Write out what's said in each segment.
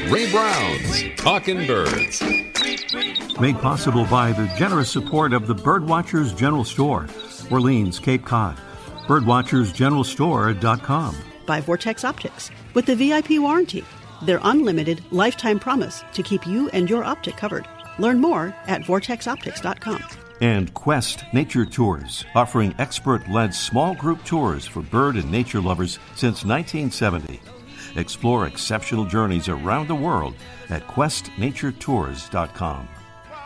Ray Brown's Talkin' Birds. Made possible by the generous support of the Birdwatchers General Store, Orleans, Cape Cod. Birdwatchersgeneralstore.com. By Vortex Optics, with the VIP warranty, their unlimited lifetime promise to keep you and your optic covered. Learn more at vortexoptics.com. And Quest Nature Tours, offering expert-led small group tours for bird and nature lovers since 1970. Explore exceptional journeys around the world at questnaturetours.com.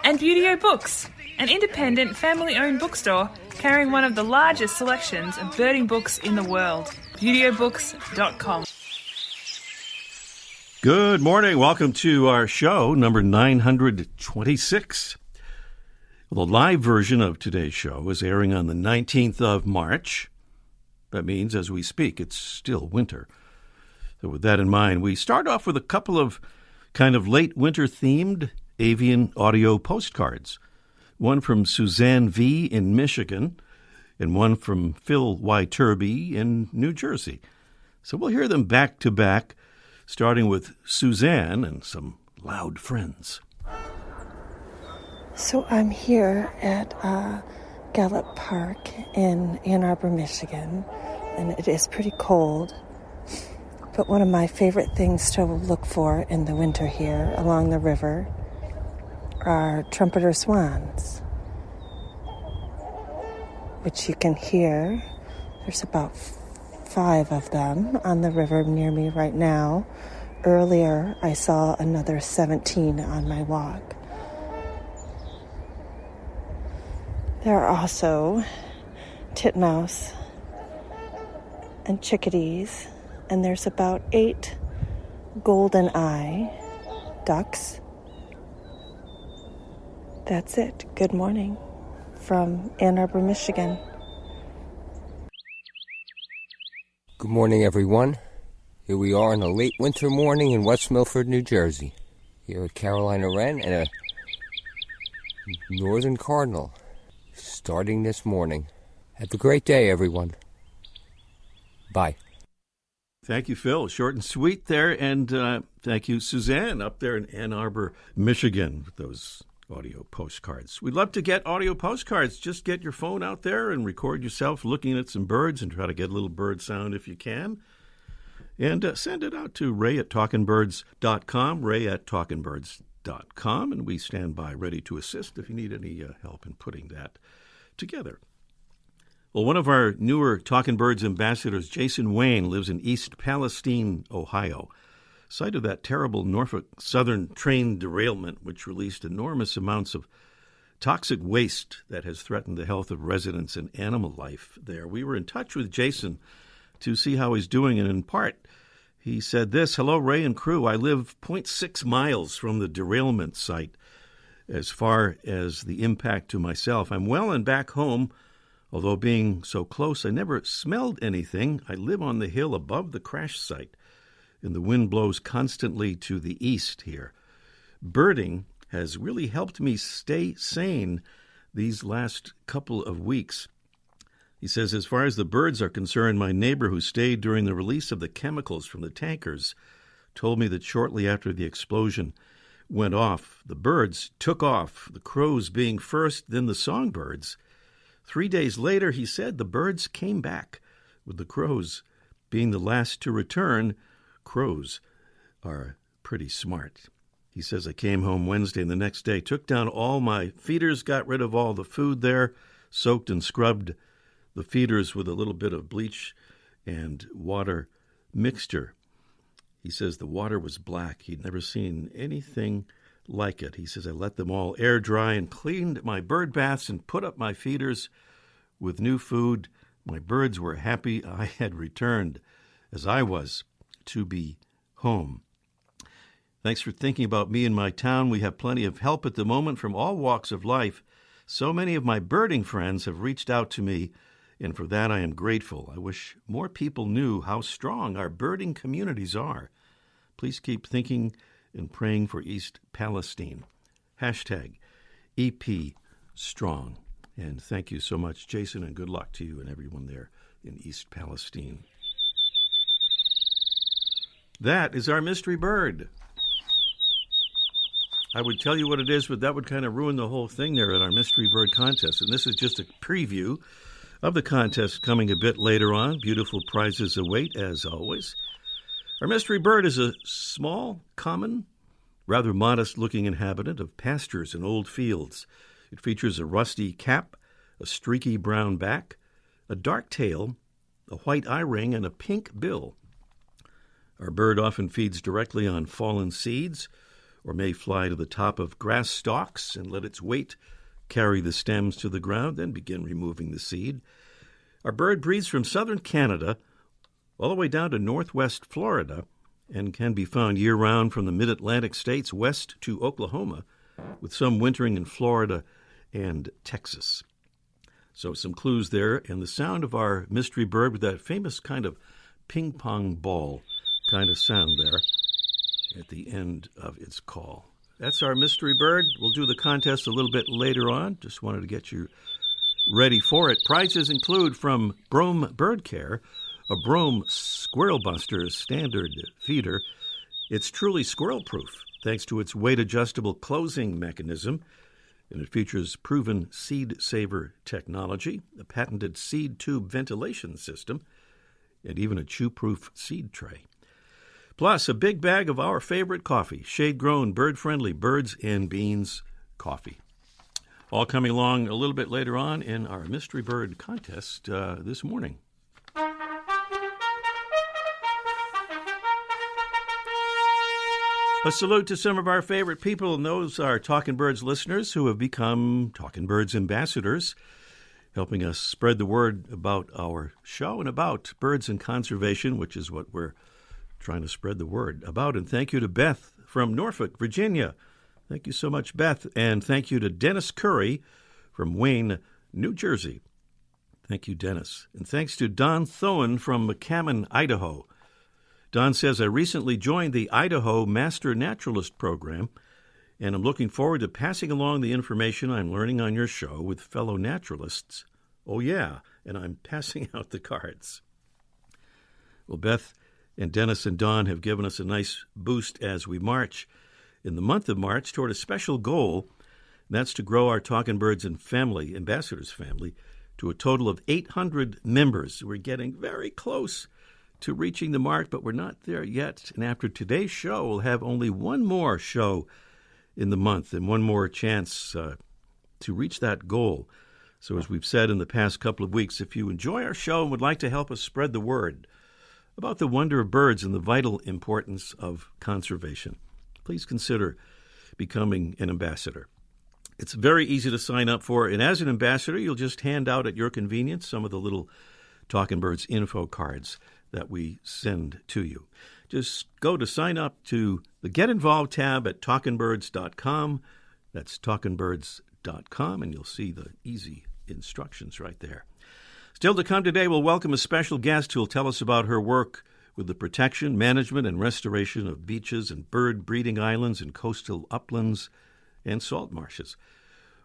And Beautyo Books, an independent, family-owned bookstore carrying one of the largest selections of birding books in the world. BeautyOBooks.com. Good morning. Welcome to our show, number 926. The live version of today's show is airing on the 19th of March. That means, as we speak, it's still winter. So with that in mind, we start off with a couple of kind of late winter-themed Avian Audio Postcards. One from Suzanne V. in Michigan, and one from Phil Y. Turby in New Jersey. So we'll hear them back to back, starting with Suzanne and some loud friends. So I'm here at Gallup Park in Ann Arbor, Michigan, and it is pretty cold. But one of my favorite things to look for in the winter here along the river are trumpeter swans, which you can hear. There's about 5 of them on the river near me right now. Earlier, I saw another 17 on my walk. There are also titmouse and chickadees, and there's about 8 golden eye ducks. That's it. Good morning from Ann Arbor, Michigan. Good morning, everyone. Here we are on a late winter morning in West Milford, New Jersey. Here at Carolina Wren and a northern cardinal starting this morning. Have a great day, everyone. Bye. Thank you, Phil. Short and sweet there. And thank you, Suzanne, up there in Ann Arbor, Michigan, with those audio postcards. We'd love to get audio postcards. Just get your phone out there and record yourself looking at some birds and try to get a little bird sound if you can. And send it out to Ray at talkingbirds.com, Ray at talkingbirds.com, and we stand by ready to assist if you need any help in putting that together. Well, one of our newer Talkin' Birds ambassadors, Jason Wayne, lives in East Palestine, Ohio, site of that terrible Norfolk Southern train derailment, which released enormous amounts of toxic waste that has threatened the health of residents and animal life there. We were in touch with Jason to see how he's doing, and in part, he said this: "Hello, Ray and crew. I live 0.6 miles from the derailment site. As far as the impact to myself, I'm well and back home. Although being so close, I never smelled anything. I live on the hill above the crash site, and the wind blows constantly to the east here. Birding has really helped me stay sane these last couple of weeks." He says, "As far as the birds are concerned, my neighbor who stayed during the release of the chemicals from the tankers told me that shortly after the explosion went off, the birds took off, the crows being first, then the songbirds. 3 days later," he said, "the birds came back, with the crows being the last to return. Crows are pretty smart." He says, "I came home Wednesday and the next day took down all my feeders, got rid of all the food there, soaked and scrubbed the feeders with a little bit of bleach and water mixture." He says the water was black. He'd never seen anything like it. He says, "I let them all air dry and cleaned my bird baths and put up my feeders with new food. My birds were happy I had returned, as I was, to be home. Thanks for thinking about me and my town. We have plenty of help at the moment from all walks of life. So many of my birding friends have reached out to me, and for that I am grateful. I wish more people knew how strong our birding communities are. Please keep thinking and praying for East Palestine. Hashtag EP Strong." And thank you so much, Jason, and good luck to you and everyone there in East Palestine. That is our mystery bird. I would tell you what it is, but that would kind of ruin the whole thing there at our Mystery Bird Contest. And this is just a preview of the contest coming a bit later on. Beautiful prizes await, as always. Our mystery bird is a small, common, rather modest-looking inhabitant of pastures and old fields. It features a rusty cap, a streaky brown back, a dark tail, a white eye ring, and a pink bill. Our bird often feeds directly on fallen seeds, or may fly to the top of grass stalks and let its weight carry the stems to the ground, then begin removing the seed. Our bird breeds from southern Canada all the way down to northwest Florida and can be found year-round from the mid-Atlantic states west to Oklahoma, with some wintering in Florida and Texas. So some clues there, and the sound of our mystery bird with that famous kind of ping-pong ball kind of sound there at the end of its call. That's our mystery bird. We'll do the contest a little bit later on. Just wanted to get you ready for it. Prizes include from Brome Bird Care, a Brome Squirrel Buster standard feeder. It's truly squirrel-proof thanks to its weight-adjustable closing mechanism, and it features proven seed-saver technology, a patented seed tube ventilation system, and even a chew-proof seed tray. Plus, a big bag of our favorite coffee, shade-grown, bird-friendly Birds and Beans coffee. All coming along a little bit later on in our Mystery Bird Contest this morning. A salute to some of our favorite people, and those are Talkin' Birds listeners who have become Talkin' Birds ambassadors, helping us spread the word about our show and about birds and conservation, which is what we're trying to spread the word about. And thank you to Beth from Norfolk, Virginia. Thank you so much, Beth. And thank you to Dennis Curry from Wayne, New Jersey. Thank you, Dennis. And thanks to Don Thoen from McCammon, Idaho. Don says, I recently joined the Idaho Master Naturalist Program, and I'm looking forward to passing along the information I'm learning on your show with fellow naturalists. Oh, yeah, and I'm passing out the cards. Well, Beth and Dennis and Don have given us a nice boost as we march in the month of March toward a special goal, and that's to grow our Talkin' Birds and family, ambassadors family, to a total of 800 members. We're getting very close to reaching the mark, but we're not there yet. And after today's show, we'll have only one more show in the month and one more chance to reach that goal. So as we've said in the past couple of weeks, if you enjoy our show and would like to help us spread the word about the wonder of birds and the vital importance of conservation, please consider becoming an ambassador. It's very easy to sign up for, and as an ambassador, you'll just hand out at your convenience some of the little Talkin' Birds info cards that we send to you. Just go to sign up to the Get Involved tab at talkinbirds.com. That's talkinbirds.com, and you'll see the easy instructions right there. Still to come today, we'll welcome a special guest who will tell us about her work with the protection, management, and restoration of beaches and bird breeding islands in coastal uplands and salt marshes.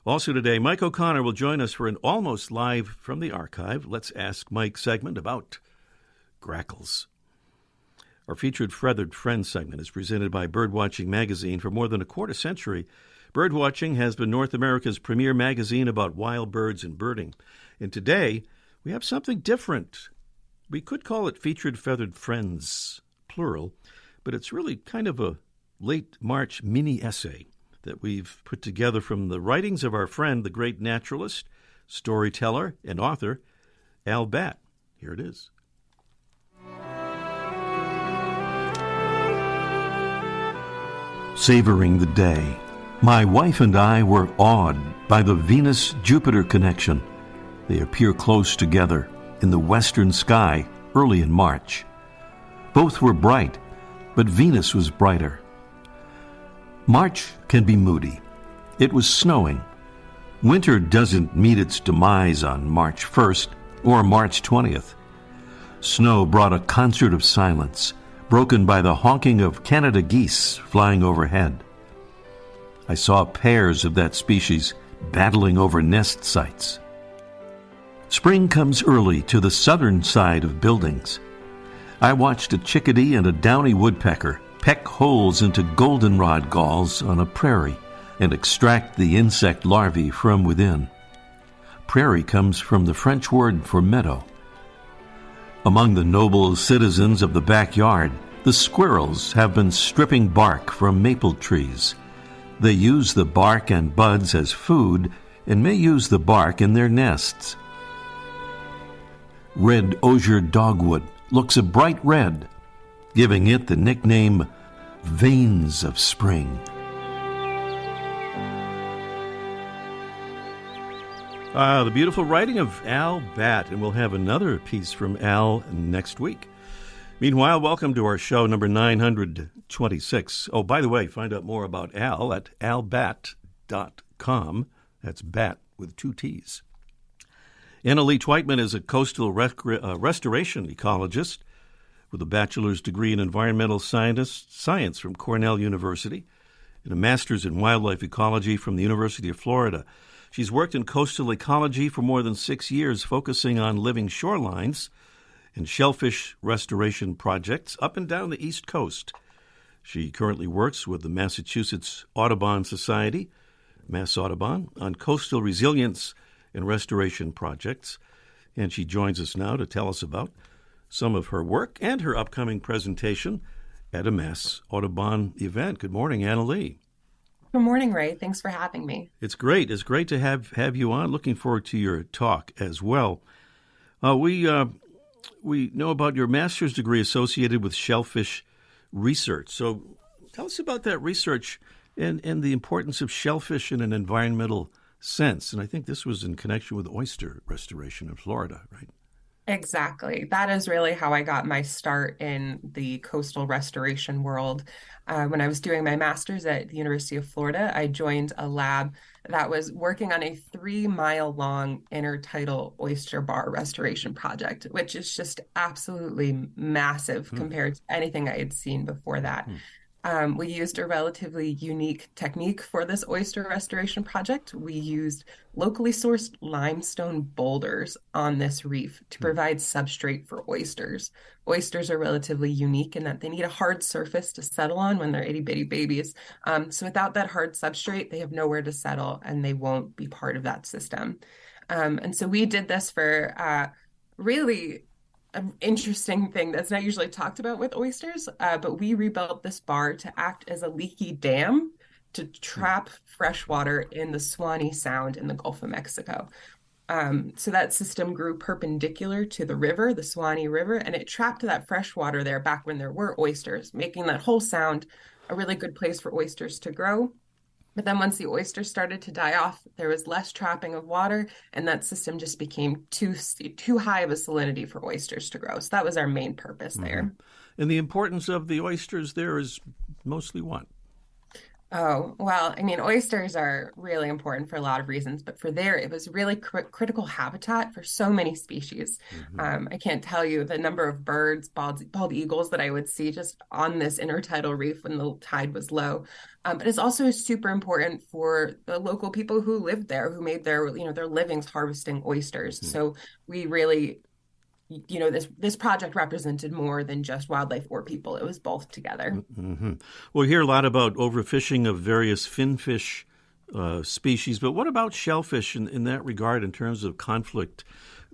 Also today, Mike O'Connor will join us for an almost live from the archive Let's Ask Mike segment about grackles. Our featured Feathered Friends segment is presented by Birdwatching Magazine. For more than a quarter century, Birdwatching has been North America's premier magazine about wild birds and birding. And today, we have something different. We could call it Featured Feathered Friends, plural, but it's really kind of a late March mini-essay that we've put together from the writings of our friend, the great naturalist, storyteller, and author, Al Batt. Here it is. Savoring the day, my wife and I were awed by the Venus-Jupiter connection. They appear close together in the western sky early in March. Both were bright, but Venus was brighter. March can be moody. It was snowing. Winter doesn't meet its demise on March 1st or March 20th. Snow brought a concert of silence, broken by the honking of Canada geese flying overhead. I saw pairs of that species battling over nest sites. Spring comes early to the southern side of buildings. I watched a chickadee and a downy woodpecker peck holes into goldenrod galls on a prairie and extract the insect larvae from within. Prairie comes from the French word for meadow. Among the noble citizens of the backyard, the squirrels have been stripping bark from maple trees. They use the bark and buds as food and may use the bark in their nests. Red osier dogwood looks a bright red, giving it the nickname Veins of Spring. The beautiful writing of Al Batt, and we'll have another piece from Al next week. Meanwhile, welcome to our show number 926. Oh, by the way, find out more about Al at albatt.com. That's bat with 2 T's. Anna Lee Twightman is a coastal restoration ecologist with a bachelor's degree in environmental science from Cornell University and a master's in wildlife ecology from the University of Florida. She's worked in coastal ecology for more than 6 years, focusing on living shorelines and shellfish restoration projects up and down the East Coast. She currently works with the Massachusetts Audubon Society, Mass Audubon, on coastal resilience and restoration projects, and she joins us now to tell us about some of her work and her upcoming presentation at a Mass Audubon event. Good morning, Anna Lee. Good morning, Ray. Thanks for having me. It's great. It's great to have you on. Looking forward to your talk as well. We know about your master's degree associated with shellfish research. So tell us about that research and the importance of shellfish in an environmental sense. And I think this was in connection with oyster restoration in Florida, right? Exactly. That is really how I got my start in the coastal restoration world. When I was doing my master's at the University of Florida, I joined a lab that was working on a 3-mile-long intertidal oyster bar restoration project, which is just absolutely massive compared to anything I had seen before that. We used a relatively unique technique for this oyster restoration project. We used locally sourced limestone boulders on this reef to provide substrate for oysters. Oysters are relatively unique in that they need a hard surface to settle on when they're itty-bitty babies. So without that hard substrate, they have nowhere to settle and they won't be part of that system. And so we did this for really an interesting thing that's not usually talked about with oysters, but we rebuilt this bar to act as a leaky dam to trap fresh water in the Suwannee Sound in the Gulf of Mexico. So that system grew perpendicular to the river, the Suwannee River, and it trapped that fresh water there back when there were oysters, making that whole sound a really good place for oysters to grow. But then once the oysters started to die off, there was less trapping of water, and that system just became too high of a salinity for oysters to grow. So that was our main purpose there. And the importance of the oysters there is mostly what? Oh, well, I mean, oysters are really important for a lot of reasons, but for there, it was really critical habitat for so many species. I can't tell you the number of birds, bald eagles that I would see just on this intertidal reef when the tide was low. But it's also super important for the local people who lived there, who made their livings harvesting oysters. So we really, this project represented more than just wildlife or people. It was both together. Well, we hear a lot about overfishing of various finfish species, but what about shellfish in that regard in terms of conflict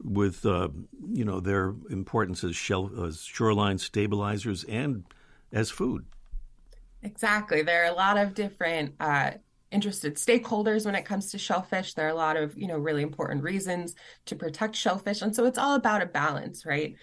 with, their importance as shoreline stabilizers and as food? Exactly. There are a lot of different interested stakeholders when it comes to shellfish. There are a lot of, really important reasons to protect shellfish. And so it's all about a balance, right?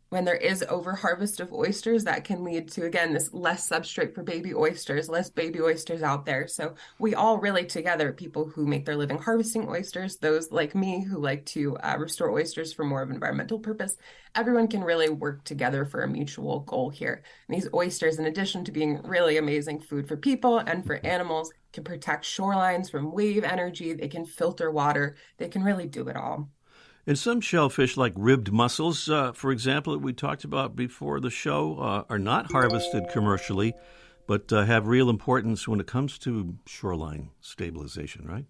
When there is overharvest of oysters, that can lead to, again, this less substrate for baby oysters, less baby oysters out there. So we all really together, people who make their living harvesting oysters, those like me who like to restore oysters for more of an environmental purpose, everyone can really work together for a mutual goal here. And these oysters, in addition to being really amazing food for people and for animals, can protect shorelines from wave energy. They can filter water. They can really do it all. And some shellfish, like ribbed mussels, for example, that we talked about before the show, are not harvested commercially, but have real importance when it comes to shoreline stabilization, right?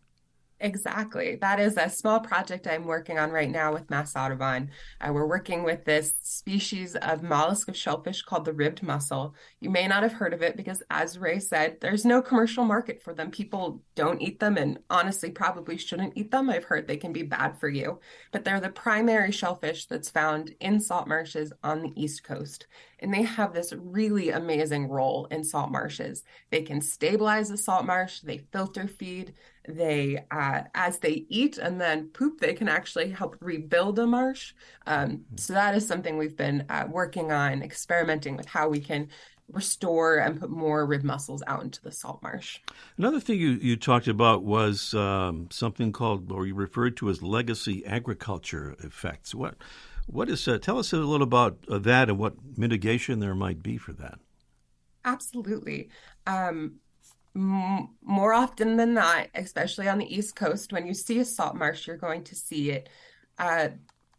Exactly. That is a small project I'm working on right now with Mass Audubon. We're working with this species of mollusk of shellfish called the ribbed mussel. You may not have heard of it because, as Ray said, there's no commercial market for them. People don't eat them and honestly probably shouldn't eat them. I've heard they can be bad for you, but they're the primary shellfish that's found in salt marshes on the East Coast. And they have this really amazing role in salt marshes. They can stabilize the salt marsh, they filter feed, they as they eat and then poop, they can actually help rebuild a marsh. So that is something we've been working on, experimenting with how we can restore and put more rib mussels out into the salt marsh. Another thing you talked about was something called, or you referred to as legacy agriculture effects. What is tell us a little about that and what mitigation there might be for that. Absolutely. More often than not, especially on the East Coast, when you see a salt marsh, you're going to see it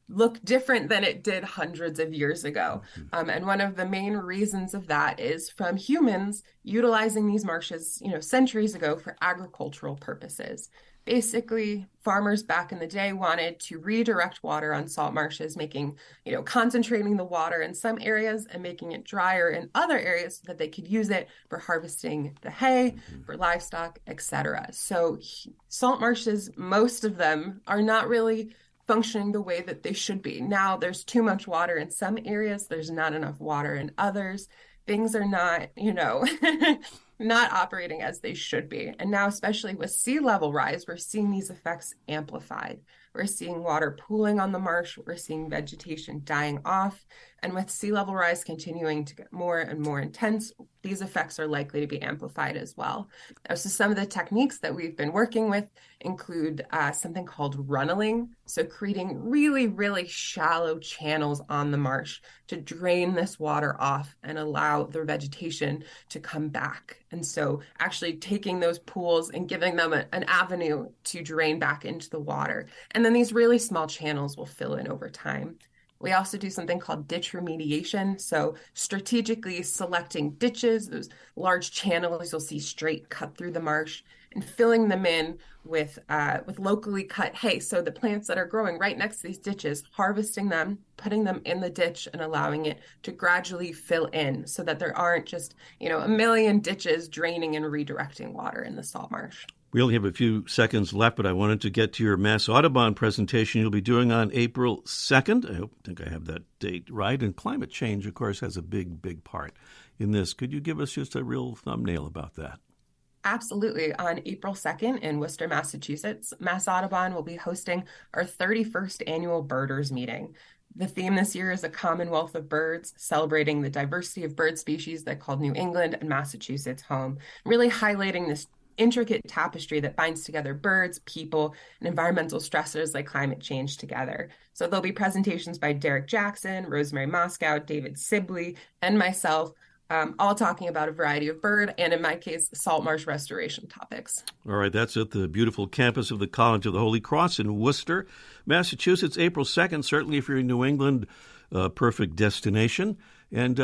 look different than it did hundreds of years ago. And one of the main reasons of that is from humans utilizing these marshes, centuries ago for agricultural purposes. Basically, farmers back in the day wanted to redirect water on salt marshes, concentrating the water in some areas and making it drier in other areas so that they could use it for harvesting the hay, for livestock, etc. So salt marshes, most of them are not really functioning the way that they should be. Now, there's too much water in some areas, there's not enough water in others. Things are not, not operating as they should be. And now, especially with sea level rise, we're seeing these effects amplified. We're seeing water pooling on the marsh. We're seeing vegetation dying off. And with sea level rise continuing to get more and more intense, these effects are likely to be amplified as well. So some of the techniques that we've been working with include something called runneling. So creating really, really shallow channels on the marsh to drain this water off and allow the vegetation to come back. And so actually taking those pools and giving them an avenue to drain back into the water. And then these really small channels will fill in over time. We also do something called ditch remediation. So strategically selecting ditches, those large channels you'll see straight cut through the marsh, and filling them in with locally cut hay. So the plants that are growing right next to these ditches, harvesting them, putting them in the ditch and allowing it to gradually fill in so that there aren't just, a million ditches draining and redirecting water in the salt marsh. We only have a few seconds left, but I wanted to get to your Mass Audubon presentation you'll be doing on April 2nd. I think I have that date right. And climate change, of course, has a big, big part in this. Could you give us just a real thumbnail about that? Absolutely. On April 2nd in Worcester, Massachusetts, Mass Audubon will be hosting our 31st annual Birders meeting. The theme this year is a Commonwealth of Birds, celebrating the diversity of bird species that called New England and Massachusetts home, really highlighting this intricate tapestry that binds together birds, people, and environmental stressors like climate change together. So there'll be presentations by Derek Jackson, Rosemary Moscow, David Sibley, and myself, all talking about a variety of bird and, in my case, salt marsh restoration topics. All right, that's at the beautiful campus of the College of the Holy Cross in Worcester, Massachusetts, April 2nd. Certainly, if you're in New England, perfect destination. And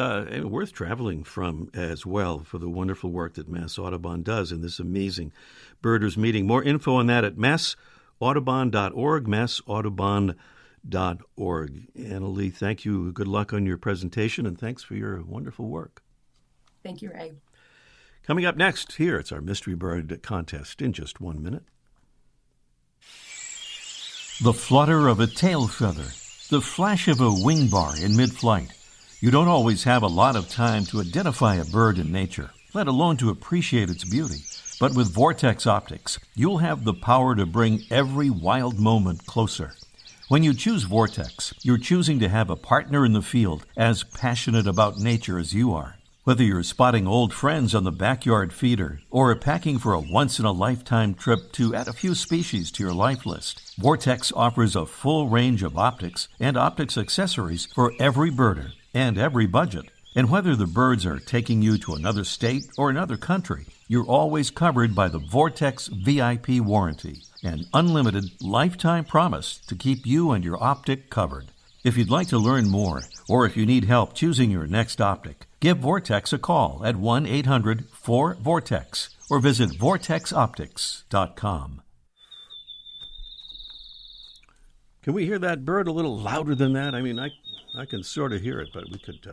worth traveling from as well for the wonderful work that Mass Audubon does in this amazing birders meeting. More info on that at massaudubon.org, massaudubon.org. Annalee, thank you. Good luck on your presentation, and thanks for your wonderful work. Thank you, Ray. Coming up next, here it's our Mystery Bird Contest in just 1 minute. The flutter of a tail feather, the flash of a wing bar in mid-flight. You don't always have a lot of time to identify a bird in nature, let alone to appreciate its beauty. But with Vortex Optics, you'll have the power to bring every wild moment closer. When you choose Vortex, you're choosing to have a partner in the field as passionate about nature as you are. Whether you're spotting old friends on the backyard feeder or packing for a once-in-a-lifetime trip to add a few species to your life list, Vortex offers a full range of optics and optics accessories for every birder and every budget. And whether the birds are taking you to another state or another country, you're always covered by the Vortex VIP warranty, an unlimited lifetime promise to keep you and your optic covered. If you'd like to learn more, or if you need help choosing your next optic, give Vortex a call at 1-800-4VORTEX or visit vortexoptics.com. Can we hear that bird a little louder than that? I mean, I can sort of hear it, but we could...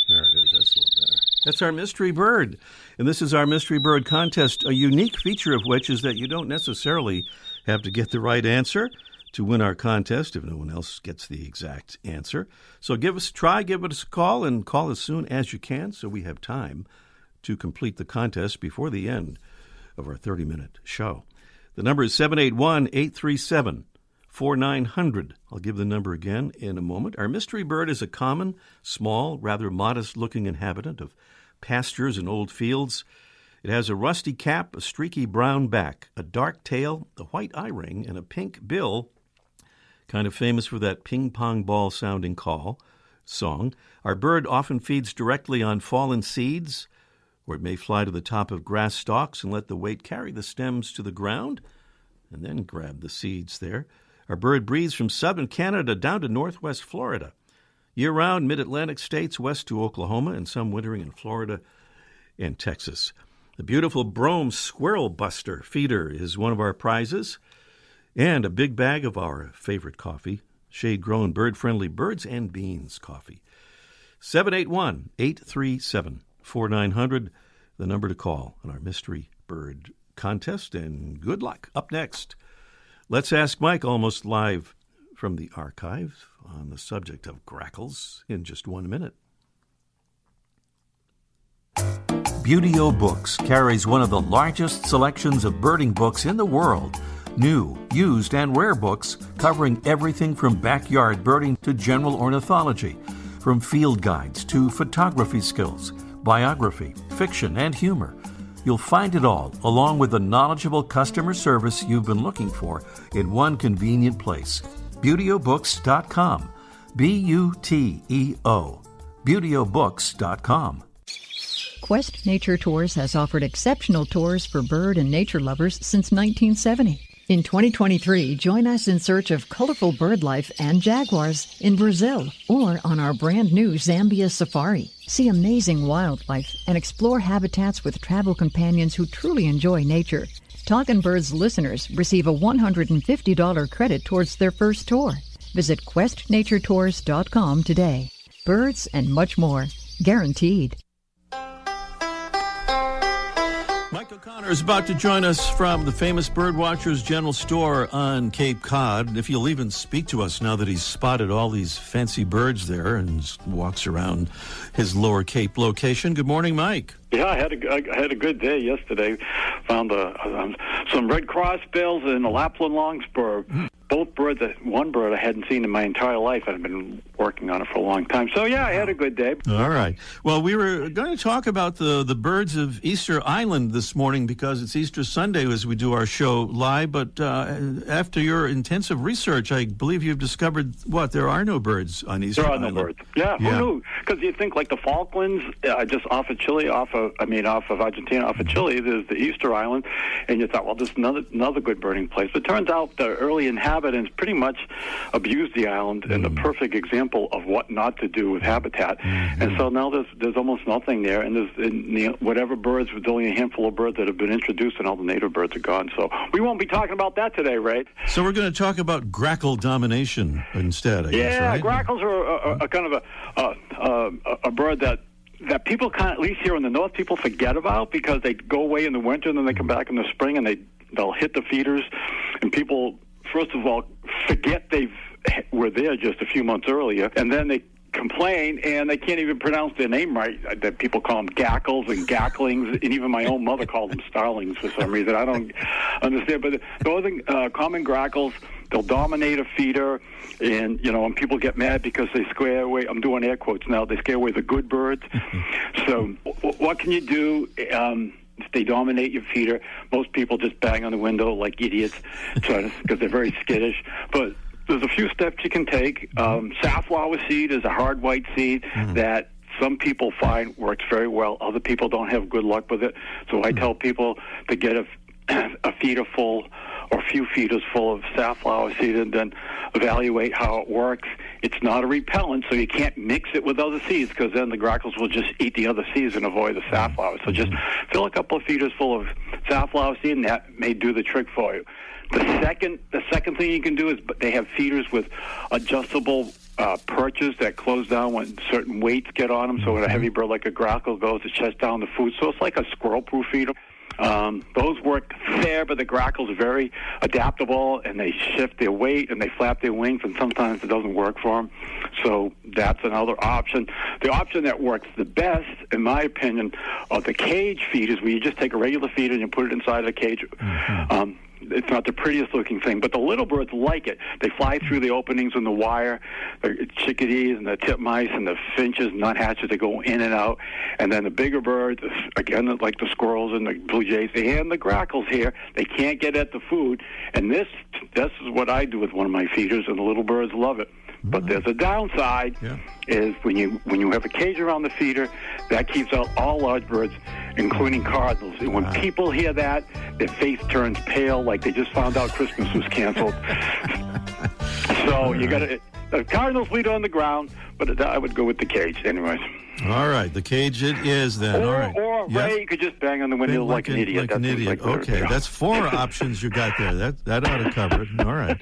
There it is. That's a little better. That's our mystery bird. And this is our mystery bird contest, a unique feature of which is that you don't necessarily have to get the right answer to win our contest if no one else gets the exact answer. So give us a try, give us a call, and call as soon as you can so we have time to complete the contest before the end of our 30-minute show. The number is 781-837-4900. I'll give the number again in a moment. Our mystery bird is a common, small, rather modest-looking inhabitant of pastures and old fields. It has a rusty cap, a streaky brown back, a dark tail, a white eye ring, and a pink bill, kind of famous for that ping-pong ball-sounding song. Our bird often feeds directly on fallen seeds, or it may fly to the top of grass stalks and let the weight carry the stems to the ground, and then grab the seeds there. Our bird breeds from southern Canada down to northwest Florida. Year-round, mid-Atlantic states west to Oklahoma, and some wintering in Florida and Texas. The beautiful Brome Squirrel Buster feeder is one of our prizes, and a big bag of our favorite coffee, shade-grown, bird-friendly Birds and Beans coffee. 781-837-4900, the number to call on our mystery bird contest, and good luck. Up next, Let's Ask Mike, almost live from the archive on the subject of grackles in just 1 minute. Beautyo Books carries one of the largest selections of birding books in the world. New, used, and rare books covering everything from backyard birding to general ornithology, from field guides to photography skills, biography, fiction, and humor. You'll find it all, along with the knowledgeable customer service you've been looking for, in one convenient place. BeautyOBooks.com. B-U-T-E-O. BeautyOBooks.com. Quest Nature Tours has offered exceptional tours for bird and nature lovers since 1970. In 2023, join us in search of colorful bird life and jaguars in Brazil or on our brand new Zambia Safari. See amazing wildlife and explore habitats with travel companions who truly enjoy nature. Talkin' Birds listeners receive a $150 credit towards their first tour. Visit questnaturetours.com today. Birds and much more. Guaranteed. Mike O'Connor is about to join us from the famous Birdwatchers General Store on Cape Cod. If you'll even speak to us now that he's spotted all these fancy birds there and walks around his Lower Cape location. Good morning, Mike. Yeah, I had a good day yesterday. Found some red crossbills and a Lapland longspur. Both birds, one bird I hadn't seen in my entire life. I've been working on it for a long time. So, yeah, I had a good day. All right. Well, we were going to talk about the birds of Easter Island this morning because it's Easter Sunday as we do our show live. But after your intensive research, I believe you've discovered, there are no birds on Easter Island. There are no birds. Yeah, who knew? Because you think like the Falklands, just off of Chile, off of Argentina, off of Chile, there's the Easter Island. And you thought, well, this is another good birding place. But it turns out the early inhabitants pretty much abused the island and the perfect example of what not to do with habitat. And so now there's almost nothing there, and whatever birds, there's only a handful of birds that have been introduced, and all the native birds are gone. So we won't be talking about that today, right? So we're going to talk about grackle domination instead, I guess, right? Yeah, grackles are a kind of a bird that people kind of, at least here in the north, people forget about because they go away in the winter and then they come back in the spring and they'll hit the feeders, and people, first of all, forget they were there just a few months earlier, and then they complain, and they can't even pronounce their name right. That people call them gackles and gacklings, and even my own mother called them starlings for some reason. I don't understand, but those are common grackles. They'll dominate a feeder, and and people get mad because they scare away. I'm doing air quotes now. They scare away the good birds. So, what can you do? If they dominate your feeder, most people just bang on the window like idiots because they're very skittish. But there's a few steps you can take. Safflower seed is a hard white seed that some people find works very well. Other people don't have good luck with it. So I tell people to get a feeder full or a few feeders full of safflower seed and then evaluate how it works. it's not a repellent, so you can't mix it with other seeds because then the grackles will just eat the other seeds and avoid the safflower. So just fill a couple of feeders full of safflower seed, and that may do the trick for you. The second thing you can do is they have feeders with adjustable perches that close down when certain weights get on them. So when a heavy bird like a grackle goes, it shuts down the food. So it's like a squirrel-proof feeder. Those work there, but the grackles are very adaptable, and they shift their weight, and they flap their wings, and sometimes it doesn't work for them. So that's another option. The option that works the best, in my opinion, are the cage feeders, where you just take a regular feeder and you put it inside a cage. It's not the prettiest looking thing, but the little birds like it. They fly through the openings in the wire. The chickadees and the titmice and the finches, nuthatches, they go in and out. And then the bigger birds, again, like the squirrels and the blue jays and the grackles here, they can't get at the food. And this is what I do with one of my feeders, and the little birds love it. But there's a downside, is when you have a cage around the feeder, that keeps out all large birds, including cardinals. And when people hear that, their face turns pale, like they just found out Christmas was canceled. So you got to. The cardinals lead on the ground, but I would go with the cage, anyways. All right, the cage it is then. Or, all right. Or yes? Ray, you could just bang on the window like an idiot. Like an idiot. Okay, that's 4 options you got there. That ought to cover it. All right.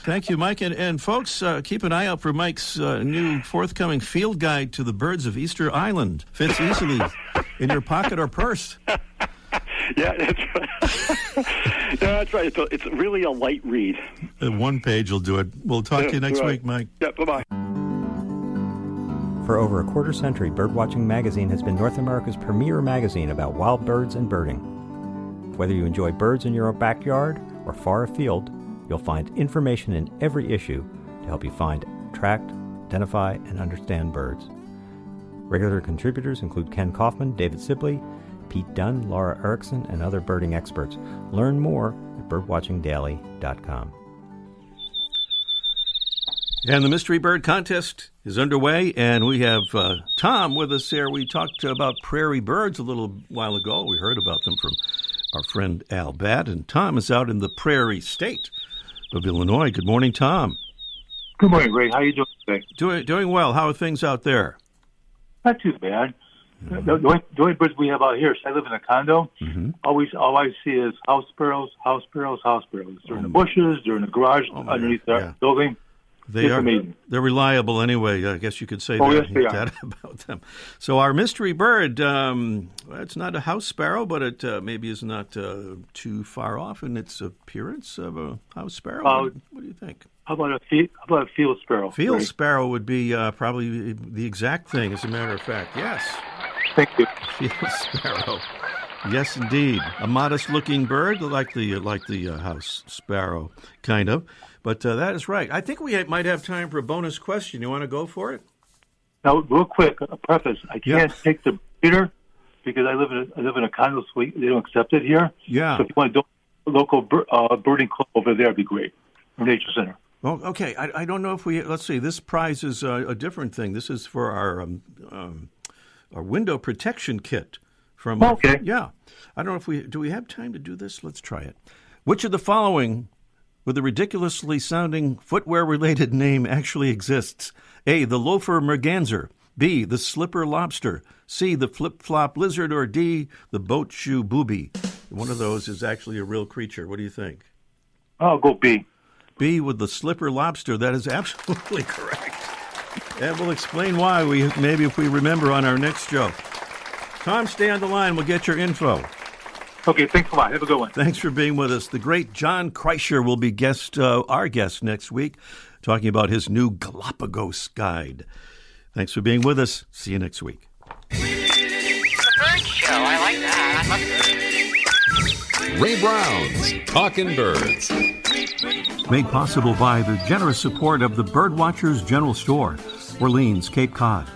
Thank you, Mike. And folks, keep an eye out for Mike's new forthcoming field guide to the birds of Easter Island. Fits easily in your pocket or purse. Yeah, that's right. Yeah, that's right. It's really a light read. One page will do it. We'll talk to you next week, Mike. Yeah, bye-bye. For over a quarter century, Birdwatching Magazine has been North America's premier magazine about wild birds and birding. Whether you enjoy birds in your own backyard or far afield, you'll find information in every issue to help you find, track, identify, and understand birds. Regular contributors include Ken Kaufman, David Sibley, Pete Dunn, Laura Erickson, and other birding experts. Learn more at birdwatchingdaily.com. And the Mystery Bird Contest is underway, and we have Tom with us here. We talked about prairie birds a little while ago. We heard about them from our friend Al Batt, and Tom is out in the prairie state of Illinois. Good morning, Tom. Good morning, Ray. How are you doing today? Doing well. How are things out there? Not too bad. The only birds we have out here, I live in a condo, all I see is house sparrows. They're in the bushes, they're in the garage, underneath the building. They're reliable anyway. I guess you could say that about them. So our mystery bird, it's not a house sparrow, but it maybe is not too far off in its appearance of a house sparrow. What do you think? How about a field sparrow? Field sparrow would be probably the exact thing, as a matter of fact. Yes. Thank you. Field sparrow. Yes, indeed. A modest-looking bird, like the house sparrow, kind of. But that is right. I think we might have time for a bonus question. You want to go for it? Now, real quick, a preface. I can't take the breeder because I live in a condo suite. They don't accept it here. Yeah. So if you want to do a local birding club over there, it'd be great. Or nature center. Well, okay. I don't know if let's see. This prize is a different thing. This is for our window protection kit. Okay. Yeah. I don't know if do we have time to do this? Let's try it. Which of the following with a ridiculously sounding footwear-related name actually exists? A, the loafer merganser. B, the slipper lobster. C, the flip-flop lizard. Or D, the boat shoe booby. One of those is actually a real creature. What do you think? I'll go B. B with the slipper lobster. That is absolutely correct. And we'll explain why maybe if we remember on our next show. Tom, stay on the line. We'll get your info. Okay, thanks a lot. Have a good one. Thanks for being with us. The great John Kreischer will be our guest next week, talking about his new Galapagos guide. Thanks for being with us. See you next week. The bird show. I like that. I love it. Ray Brown's Talkin' Birds. Made possible by the generous support of the Birdwatchers General Store, Orleans, Cape Cod.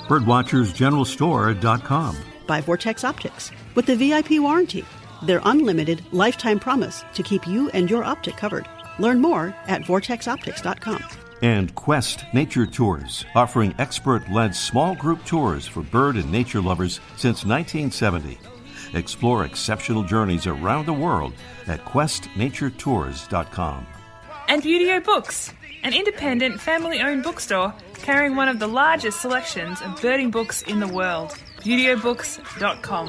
Birdwatchersgeneralstore.com. By Vortex Optics, with the VIP warranty, their unlimited lifetime promise to keep you and your optic covered. Learn more at vortexoptics.com. And Quest Nature Tours, offering expert-led small group tours for bird and nature lovers since 1970. Explore exceptional journeys around the world at questnaturetours.com. And Buteo Books, an independent family-owned bookstore carrying one of the largest selections of birding books in the world. ButeoBooks.com.